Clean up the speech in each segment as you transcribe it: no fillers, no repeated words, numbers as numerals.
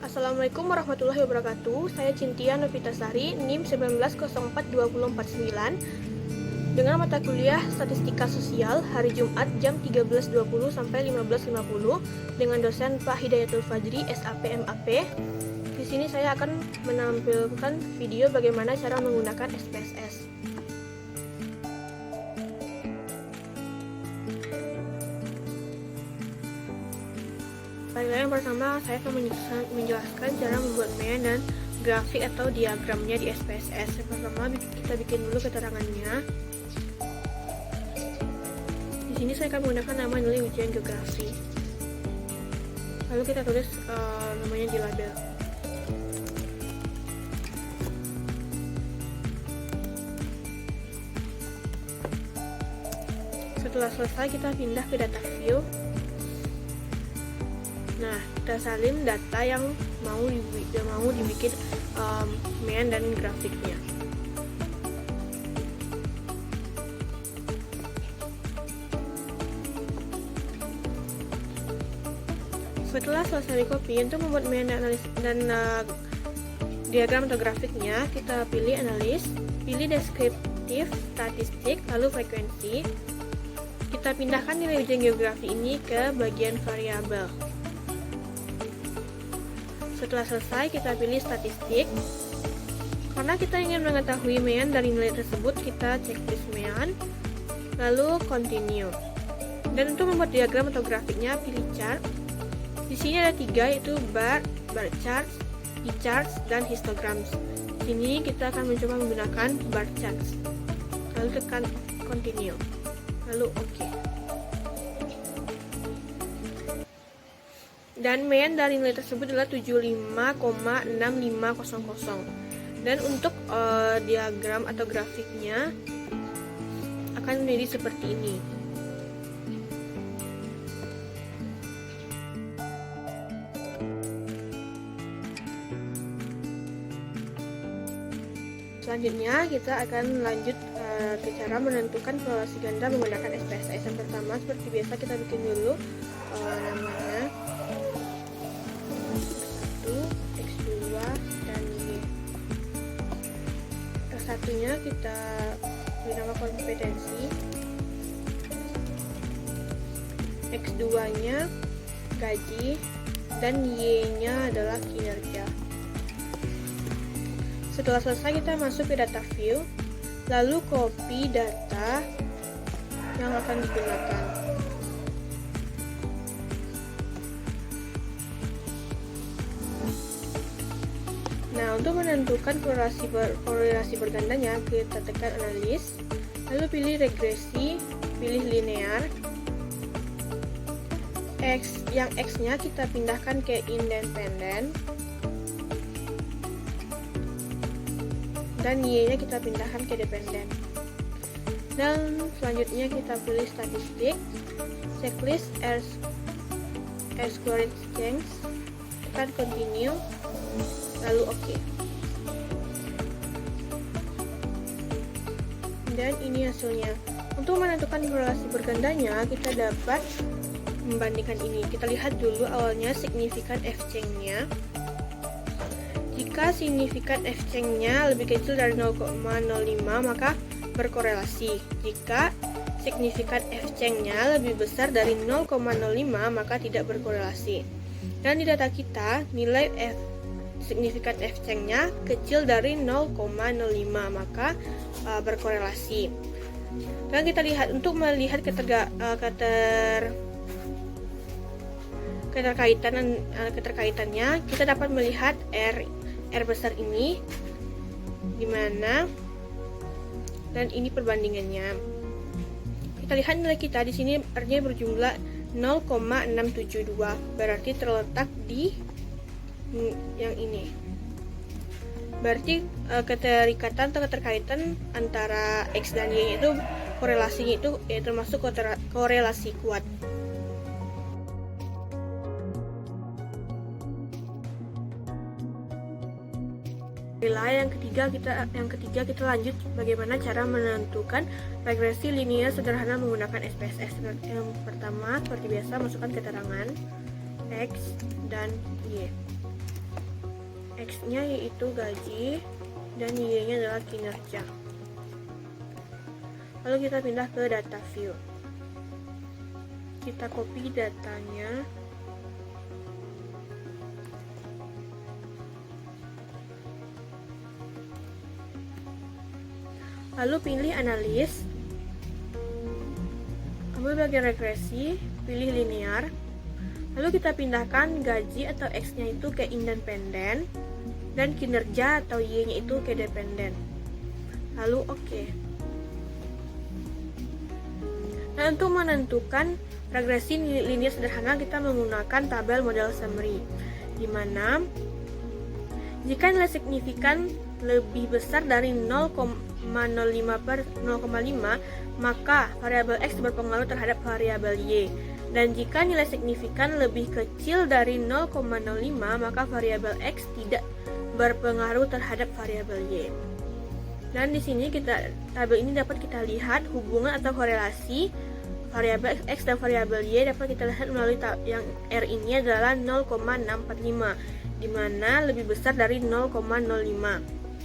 Assalamualaikum warahmatullahi wabarakatuh. Saya Cintia Novitasari, NIM 1912049 dengan mata kuliah Statistika Sosial hari Jumat jam 13.20 sampai 15.50 dengan dosen Pak Hidayatul Fajri, SAP MAP. Di sini saya akan menampilkan video bagaimana cara menggunakan SPSS. Baiklah, yang pertama saya akan menjelaskan cara membuat mean dan grafik atau diagramnya di SPSS. Yang pertama kita bikin dulu keterangannya. Di sini saya akan menggunakan nama nilai ujian geografi. Lalu kita tulis namanya di label. Setelah selesai kita pindah ke data view. Nah, kita salin data yang mau dibikin mean dan grafiknya. Setelah selesai di copy, untuk membuat mean dan diagram atau grafiknya, kita pilih analis, pilih deskriptif, statistik, lalu frekuensi. Kita pindahkan nilai ujian geografi ini ke bagian variabel. Setelah selesai, kita pilih statistik. Karena kita ingin mengetahui mean dari nilai tersebut, kita checklist mean, lalu continue. Dan untuk membuat diagram atau grafiknya, pilih chart. Di sini ada 3, yaitu bar charts, e-charts, dan histograms. Di sini kita akan mencoba menggunakan bar charts. Lalu tekan continue, lalu OK. Dan mean dari nilai tersebut adalah 75,6500. Dan untuk diagram atau grafiknya akan menjadi seperti ini. Selanjutnya kita akan lanjut ke cara menentukan korelasi ganda menggunakan SPSS. Yang pertama, seperti biasa kita bikin dulu namanya X2 dan Y. Satunya kita beri nama kompetensi, X2 nya gaji, dan Y nya adalah kinerja. Setelah selesai, kita masuk ke data view, lalu copy data yang akan digunakan. Nah, untuk menentukan korelasi bergandanya, kita tekan analis, lalu pilih regresi, pilih linear. Yang X-nya kita pindahkan ke independen, dan Y-nya kita pindahkan ke dependen. Dan selanjutnya kita pilih statistik, checklist R-squared change, tekan continue, lalu OK. Dan ini hasilnya. Untuk menentukan korelasi bergandanya, kita dapat membandingkan ini. Kita lihat dulu awalnya signifikan F-change-nya. Jika signifikan F-change-nya lebih kecil dari 0,05, maka berkorelasi. Jika signifikan F-change-nya lebih besar dari 0,05, maka tidak berkorelasi. Dan di data kita, nilai signifikan F-change-nya kecil dari 0,05, maka berkorelasi. Dan kita lihat, untuk melihat keterkaitannya, kita dapat melihat R besar ini dimana, dan ini perbandingannya. Kita lihat nilai kita di sini, R-nya berjumlah 0,672, berarti terletak di yang ini. Berarti keterkaitan antara X dan Y itu korelasinya itu termasuk korelasi kuat. Yang ketiga kita lanjut bagaimana cara menentukan regresi linear sederhana menggunakan SPSS. Yang pertama, seperti biasa, masukkan keterangan X dan Y. X-nya yaitu gaji dan Y-nya adalah kinerja. Lalu kita pindah ke data view. Kita copy datanya. Lalu pilih analis. Ambil bagian regresi, pilih linear. Lalu kita pindahkan gaji atau X-nya itu ke independen dan kinerja atau Y-nya itu ke dependen. Lalu oke. Nah, untuk menentukan regresi linear sederhana kita menggunakan tabel model summary, di mana jika nilai signifikan lebih besar dari 0,05 maka variabel X berpengaruh terhadap variabel Y. Dan jika nilai signifikan lebih kecil dari 0,05 maka variabel X tidak berpengaruh terhadap variabel Y. Dan di sini tabel ini dapat kita lihat hubungan atau korelasi variabel X dan variabel Y dapat kita lihat melalui yang R ini adalah 0,645, di mana lebih besar dari 0,05.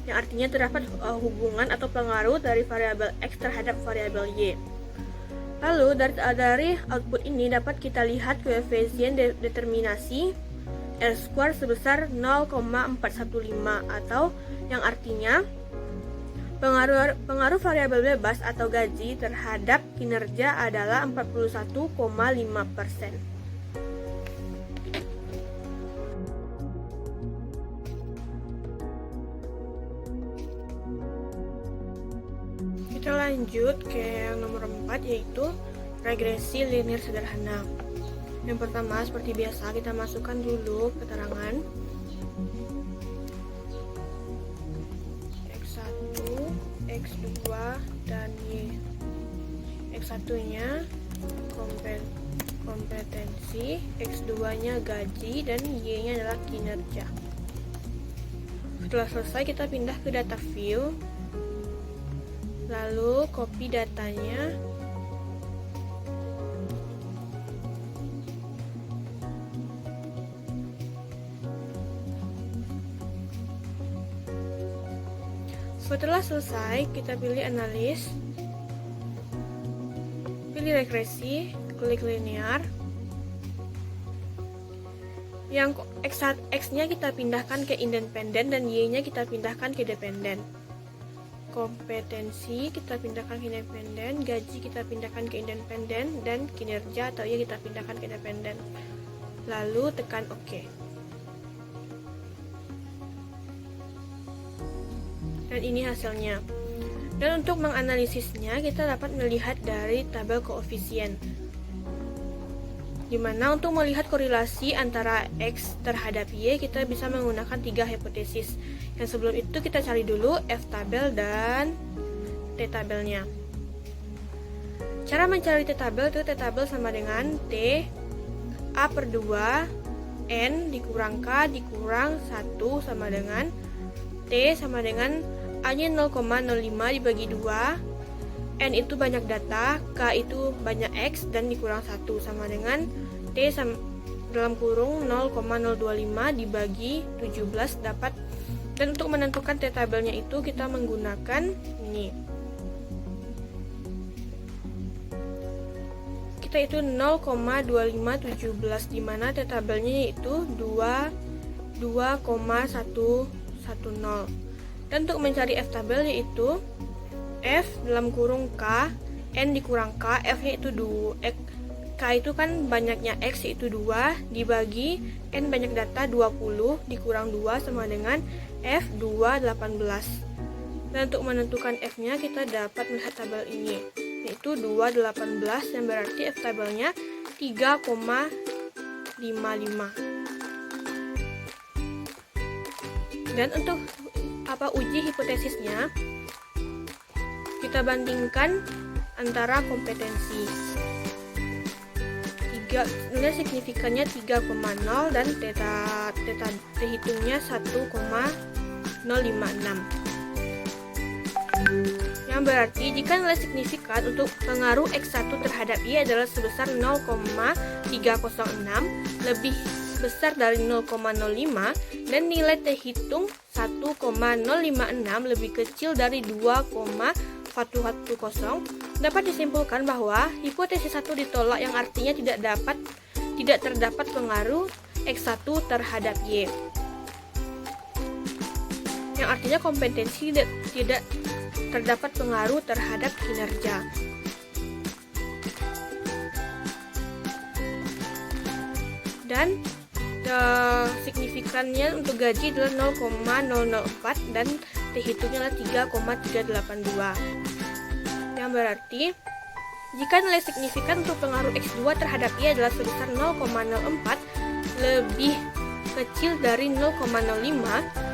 Yang artinya terdapat hubungan atau pengaruh dari variabel X terhadap variabel Y. Lalu dari output ini dapat kita lihat koefisien determinasi R² sebesar 0,415 atau yang artinya pengaruh variabel bebas atau gaji terhadap kinerja adalah 41,5%. Kita lanjut ke yang nomor 4, yaitu regresi linear sederhana. Yang pertama, seperti biasa, kita masukkan dulu keterangan X1, X2, dan Y. X1 nya kompetensi, X2 nya gaji, dan Y nya adalah kinerja. Setelah selesai, kita pindah ke data view. Lalu copy datanya. Setelah selesai, kita pilih analis, pilih regresi, klik linear. Yang X-nya kita pindahkan ke independen dan Y-nya kita pindahkan ke dependen. Kompetensi kita pindahkan ke independen, gaji kita pindahkan ke independen, dan kinerja atau Y kita pindahkan ke dependen. Lalu tekan OK. Dan ini hasilnya. Dan untuk menganalisisnya kita dapat melihat dari tabel koefisien, dimana untuk melihat korelasi antara X terhadap Y kita bisa menggunakan 3 hipotesis. Yang sebelum itu kita cari dulu F tabel dan T tabelnya. Cara mencari T tabel itu T tabel sama dengan T A per 2 N dikurang K dikurang 1 sama dengan T sama dengan A nya 0,05 dibagi 2, N itu banyak data, K itu banyak X, dan dikurang 1 sama dengan T dalam kurung 0,025 dibagi 17 dapat. Dan untuk menentukan T tabelnya itu kita menggunakan ini. Kita itu 0,2517 di mana T tabelnya yaitu 2,110. Dan untuk mencari F tabel yaitu F dalam kurung K, N dikurang K, F-nya itu 2, K itu kan banyaknya X yaitu 2 dibagi N banyak data 20 dikurang 2 sama dengan F 218. Dan untuk menentukan F-nya kita dapat melihat tabel ini, yaitu 218 yang berarti F tabelnya 3,55. Dan untuk uji hipotesisnya, kita bandingkan antara kompetensi. Nilai signifikannya 3,0 dan theta hitungnya 1,056. Yang berarti jika nilai signifikan untuk pengaruh X1 terhadap Y adalah sebesar 0,306, lebih besar dari 0,05 dan nilai T hitung 1,056 lebih kecil dari 2,110, dapat disimpulkan bahwa hipotesis 1 ditolak, yang artinya tidak terdapat pengaruh X1 terhadap Y. Yang artinya kompetensi tidak terdapat pengaruh terhadap kinerja. Dan signifikannya untuk gaji adalah 0,004 dan T hitungnya adalah 3,382. Yang berarti jika nilai signifikan untuk pengaruh X2 terhadap Y adalah sebesar 0,04 lebih kecil dari 0,05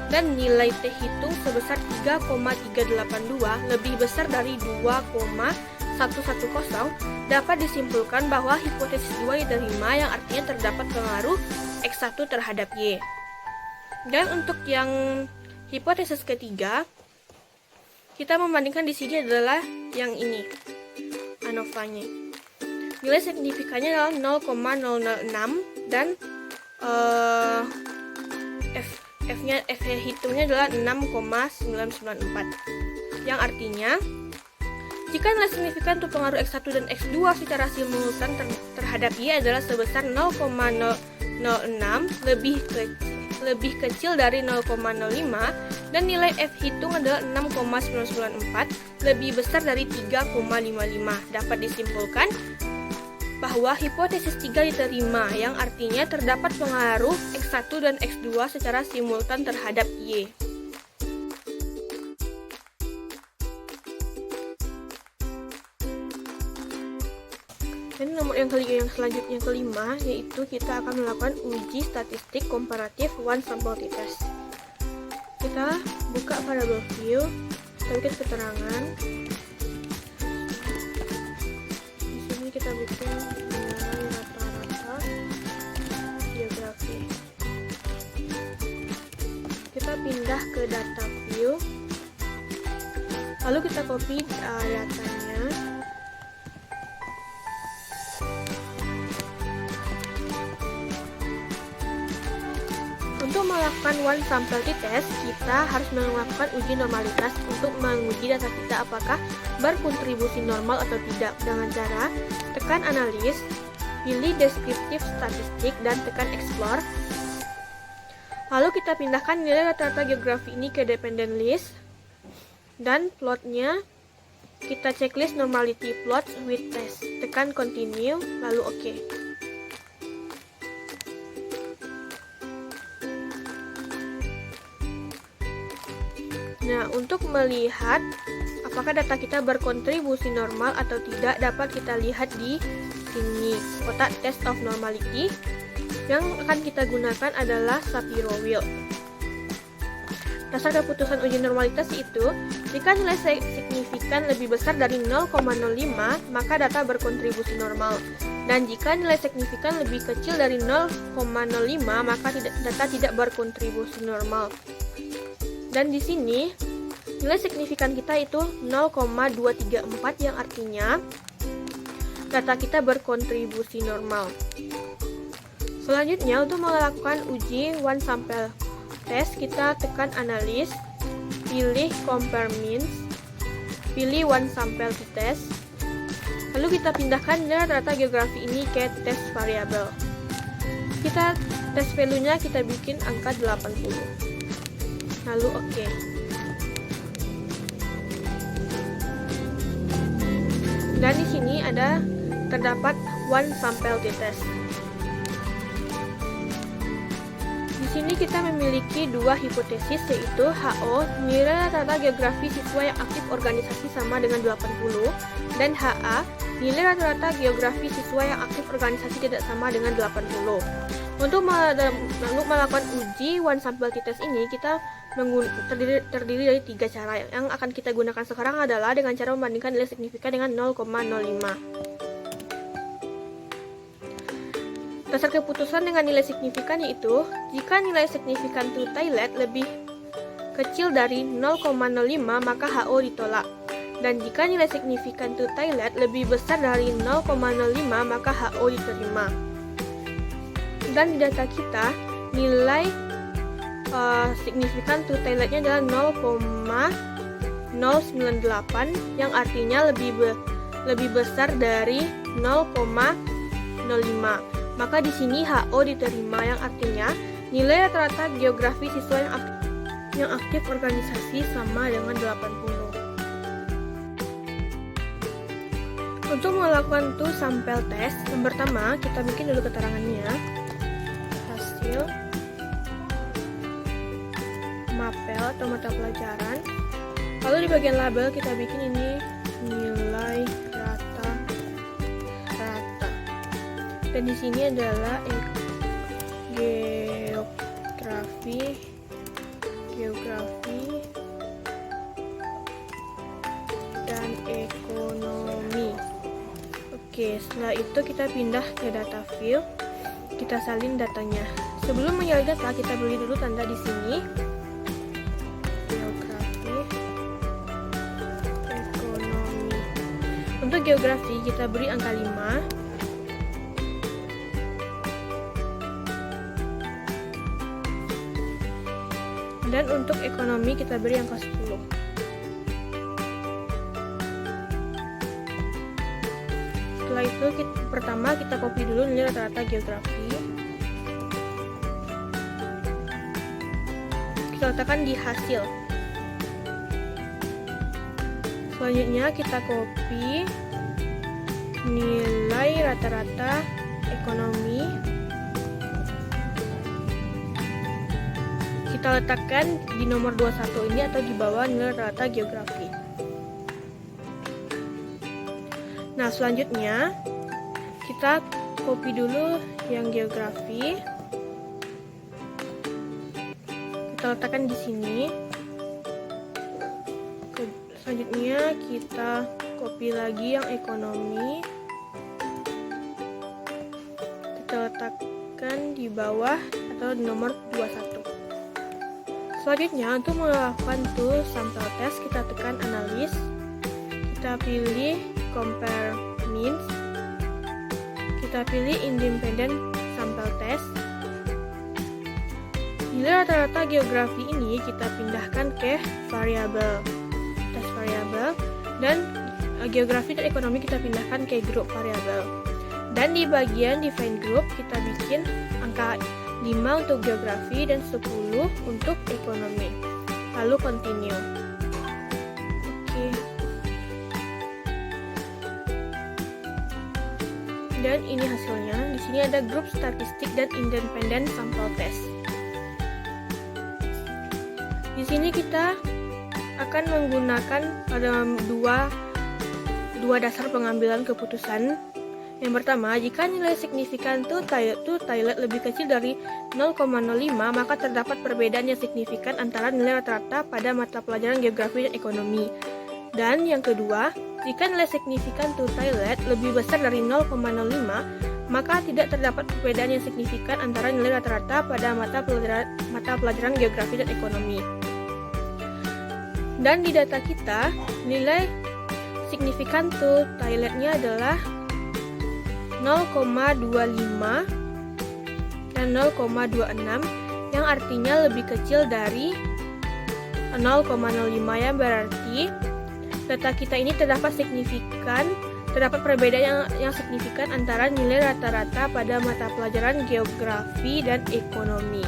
dan nilai T hitung sebesar 3,382 lebih besar dari 2,110, dapat disimpulkan bahwa hipotesis 2 diterima, yang artinya terdapat pengaruh X1 terhadap Y. Dan untuk yang hipotesis ketiga, kita membandingkan di sini adalah yang ini, ANOVA-nya. Nilai signifikannya adalah 0,006 dan F hitungnya adalah 6,994. Yang artinya jika nilai signifikan untuk pengaruh X1 dan X2 secara simultan terhadap Y adalah sebesar 0,006 lebih kecil dari 0,05 dan nilai F hitung adalah 6,994 lebih besar dari 3,55, dapat disimpulkan bahwa hipotesis 3 diterima, yang artinya terdapat pengaruh X1 dan X2 secara simultan terhadap Y. Dan nomor yang selanjutnya kelima, yaitu kita akan melakukan uji statistik komparatif one sample t-test. Kita buka variable view, sedikit keterangan. Di sini kita bikin nilai rata-rata geografi. Kita pindah ke data view, lalu kita copy datanya. Untuk melakukan one sample t-test, kita harus melakukan uji normalitas untuk menguji data kita apakah berkontribusi normal atau tidak, dengan cara tekan analis, pilih deskriptif statistik, dan tekan explore. Lalu kita pindahkan nilai rata-rata geografi ini ke dependent list, dan plotnya kita checklist normality plot with test, tekan continue, lalu OK. Nah, untuk melihat apakah data kita berkontribusi normal atau tidak, dapat kita lihat di sini kotak test of normality. Yang akan kita gunakan adalah Shapiro Wilk. Dasar keputusan uji normalitas itu, jika nilai signifikan lebih besar dari 0,05, maka data berkontribusi normal. Dan jika nilai signifikan lebih kecil dari 0,05, maka data tidak berkontribusi normal. Dan di sini nilai signifikan kita itu 0,234, yang artinya data kita berkontribusi normal. Selanjutnya, untuk melakukan uji one sample test, kita tekan analis, pilih compare means, pilih one sample t-test, lalu kita pindahkan data geografi ini ke test variable. Kita test value-nya kita bikin angka 80. Lalu OK. Dan di sini terdapat one sample t-test. Di sini kita memiliki dua hipotesis, yaitu HO, nilai rata-rata geografi siswa yang aktif organisasi sama dengan 80, dan HA, nilai rata-rata geografi siswa yang aktif organisasi tidak sama dengan 80. Untuk melakukan uji one sample t-test ini, kita terdiri dari 3 cara. Yang akan kita gunakan sekarang adalah dengan cara membandingkan nilai signifikan dengan 0,05. Dasar keputusan dengan nilai signifikan yaitu, jika nilai signifikan to Thailand lebih kecil dari 0,05, maka HO ditolak. Dan jika nilai signifikan to Thailand lebih besar dari 0,05, maka HO diterima. Dan di data kita nilai signifikan to toiletnya adalah 0,098 yang artinya lebih besar dari 0,05. Maka di sini HO diterima yang artinya nilai rata-rata geografi siswa yang aktif organisasi sama dengan 80. Untuk melakukan sampel tes, yang pertama kita bikin dulu keterangannya. Hasil mapel atau mata pelajaran. Lalu di bagian label kita bikin ini nilai rata-rata. Dan di sini adalah geografi dan ekonomi. Oke, setelah itu kita pindah ke data view, kita salin datanya. Sebelum menyalin data, kita beri dulu tanda di sini. Geografi, ekonomi. Untuk geografi kita beri angka 5. Dan untuk ekonomi kita beri angka 10. Setelah itu pertama kita copy dulu nilai rata-rata geografi. Kita letakkan di hasil. Selanjutnya kita copy nilai rata-rata ekonomi. Kita letakkan di nomor 21 ini atau di bawah nilai rata-rata geografi. Nah, selanjutnya kita copy dulu yang geografi. Kita letakkan di sini. Selanjutnya kita copy lagi yang ekonomi. Kita letakkan di bawah atau di nomor 21. Selanjutnya untuk melakukan sampel test, kita tekan analis. Kita pilih compare means, kita pilih independent sample test. Nilai rata-rata geografi ini kita pindahkan ke variabel test variabel, dan geografi dan ekonomi kita pindahkan ke grup variabel. Dan di bagian define group kita bikin angka 5 untuk geografi dan 10 untuk ekonomi. Lalu continue. Oke. Dan ini hasilnya. Di sini ada grup statistik dan independent sample test. Di sini kita akan menggunakan ada dua dasar pengambilan keputusan. Yang pertama, jika nilai signifikan toilet lebih kecil dari 0,05, maka terdapat perbedaan yang signifikan antara nilai rata-rata pada mata pelajaran geografi dan ekonomi. Dan yang kedua, jika nilai signifikan toilet lebih besar dari 0,05, maka tidak terdapat perbedaan yang signifikan antara nilai rata-rata pada mata pelajaran geografi dan ekonomi. Dan di data kita, nilai signifikan toiletnya adalah 0,25 dan 0,26, yang artinya lebih kecil dari 0,05, yang berarti data kita ini terdapat perbedaan yang signifikan antara nilai rata-rata pada mata pelajaran geografi dan ekonomi.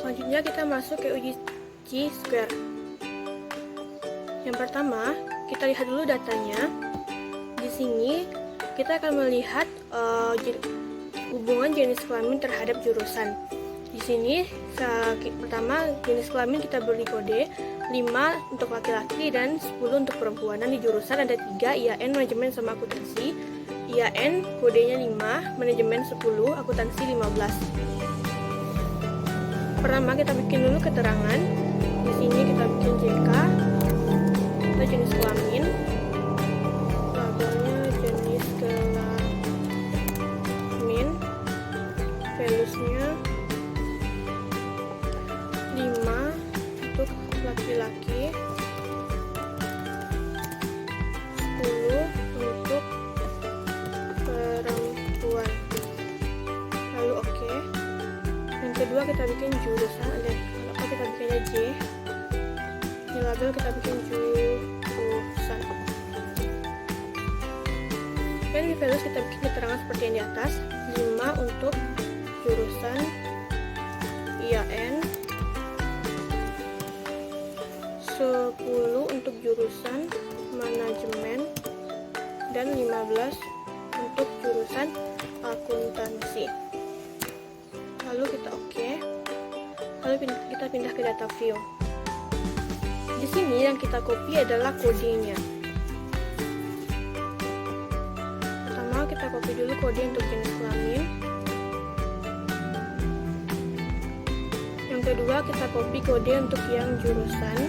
Selanjutnya kita masuk ke uji chi-square. Yang pertama, kita lihat dulu datanya. Di sini kita akan melihat hubungan jenis kelamin terhadap jurusan. Di sini pertama jenis kelamin kita beri kode 5 untuk laki-laki dan 10 untuk perempuan. Dan di jurusan ada 3, IAIN, manajemen sama akuntansi. IAIN kodenya 5, manajemen 10, akuntansi 15. Pertama kita bikin dulu keterangan. Di sini kita bikin JK atau jenis kelamin. Labelnya jenis kelamin. Values-nya laki-laki, 10 untuk perempuan. Lalu oke. Yang kedua kita bikin jurusan, kalau kita bikinnya J. Di label kita bikin jurusan. Dan di values kita bikin keterangan seperti yang di atas. 5 untuk jurusan IAN, 10 untuk jurusan manajemen, dan 15 untuk jurusan akuntansi. Lalu kita oke. Lalu kita pindah ke data view. Di sini yang kita copy adalah kodenya. Pertama kita copy dulu kode untuk jenis kelamin. Yang kedua kita copy kode untuk yang jurusan.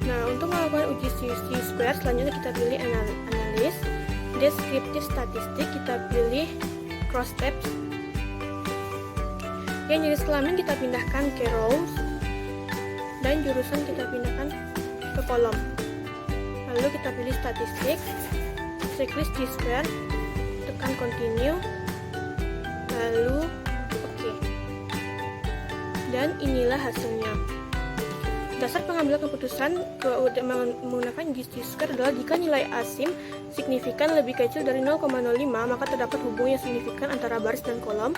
Nah, untuk melakukan uji C-square selanjutnya kita pilih analis. Deskriptif statistik kita pilih cross tabs. Yang jenis kelamin kita pindahkan ke rows, dan jurusan kita pindahkan ke kolom. Lalu kita pilih statistik, checklist G-square, tekan continue, lalu oke. Dan inilah hasilnya. Dasar pengambilan keputusan menggunakan G-square adalah jika nilai asim signifikan lebih kecil dari 0,05, maka terdapat hubungan yang signifikan antara baris dan kolom.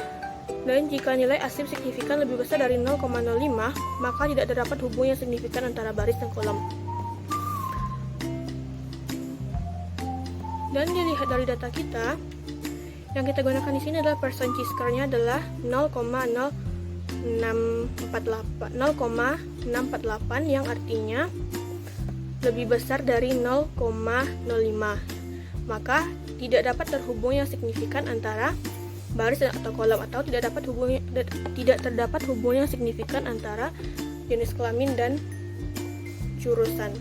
Dan jika nilai asim signifikan lebih besar dari 0,05, maka tidak terdapat hubungan yang signifikan antara baris dan kolom. Dan dilihat dari data kita, yang kita gunakan di sini adalah percent G-square-nya adalah 0,648, yang artinya lebih besar dari 0,05. Maka tidak dapat terhubung yang signifikan antara baris atau kolom, atau tidak terdapat hubungan yang signifikan antara jenis kelamin dan jurusan.